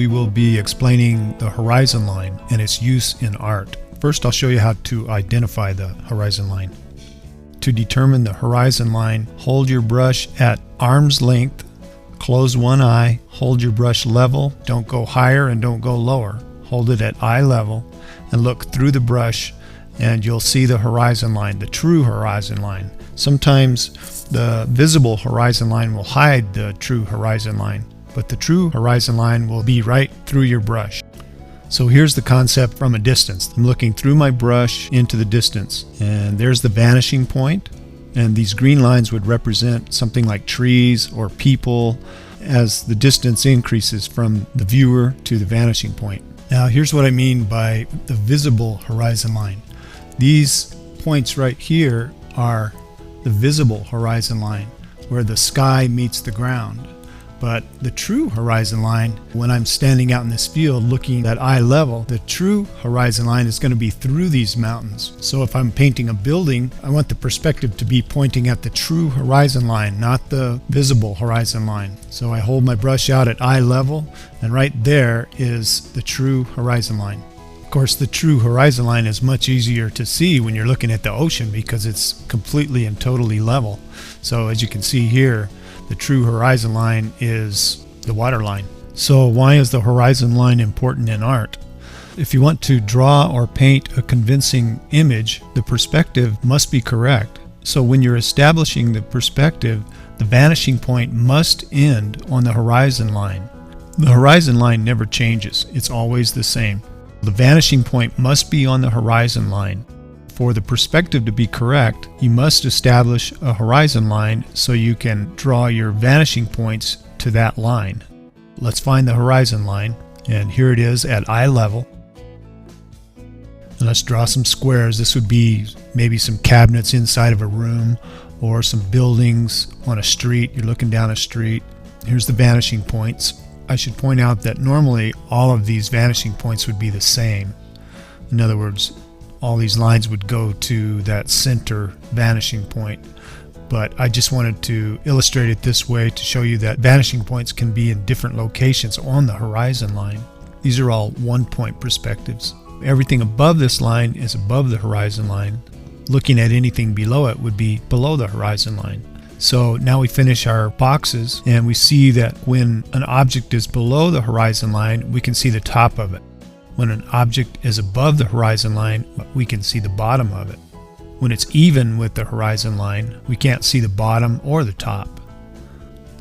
We will be explaining the horizon line and its use in art. First, I'll show you how to identify the horizon line. To determine the horizon line, hold your brush at arm's length, close one eye, hold your brush level, don't go higher and don't go lower. Hold it at eye level and look through the brush and you'll see the horizon line, the true horizon line. Sometimes the visible horizon line will hide the true horizon line, but the true horizon line will be right through your brush. So here's the concept from a distance. I'm looking through my brush into the distance, and there's the vanishing point, and these green lines would represent something like trees or people as the distance increases from the viewer to the vanishing point. Now here's what I mean by the visible horizon line. These points right here are the visible horizon line, where the sky meets the ground. But the true horizon line, when I'm standing out in this field looking at eye level, the true horizon line is going to be through these mountains. So if I'm painting a building, I want the perspective to be pointing at the true horizon line, not the visible horizon line. So I hold my brush out at eye level, and right there is the true horizon line. Of course, the true horizon line is much easier to see when you're looking at the ocean because it's completely and totally level. So as you can see here, the true horizon line is the water line. So why is the horizon line important in art? If you want to draw or paint a convincing image, the perspective must be correct. So when you're establishing the perspective, the vanishing point must end on the horizon line. The horizon line never changes. It's always the same. The vanishing point must be on the horizon line. For the perspective to be correct, you must establish a horizon line so you can draw your vanishing points to that line. Let's find the horizon line, and here it is at eye level. And let's draw some squares. This would be maybe some cabinets inside of a room or some buildings on a street. You're looking down a street. Here's the vanishing points. I should point out that normally all of these vanishing points would be the same. In other words, all these lines would go to that center vanishing point. But I just wanted to illustrate it this way to show you that vanishing points can be in different locations on the horizon line. These are all one-point perspectives. Everything above this line is above the horizon line. Looking at anything below it would be below the horizon line. So now we finish our boxes and we see that when an object is below the horizon line, we can see the top of it. When an object is above the horizon line, we can see the bottom of it. When it's even with the horizon line, we can't see the bottom or the top.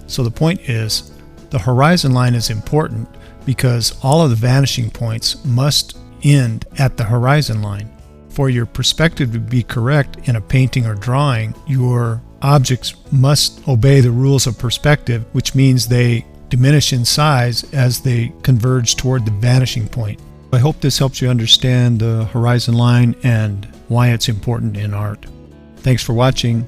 So the point is, the horizon line is important because all of the vanishing points must end at the horizon line. For your perspective to be correct in a painting or drawing, your objects must obey the rules of perspective, which means they diminish in size as they converge toward the vanishing point. I hope this helps you understand the horizon line and why it's important in art. Thanks for watching.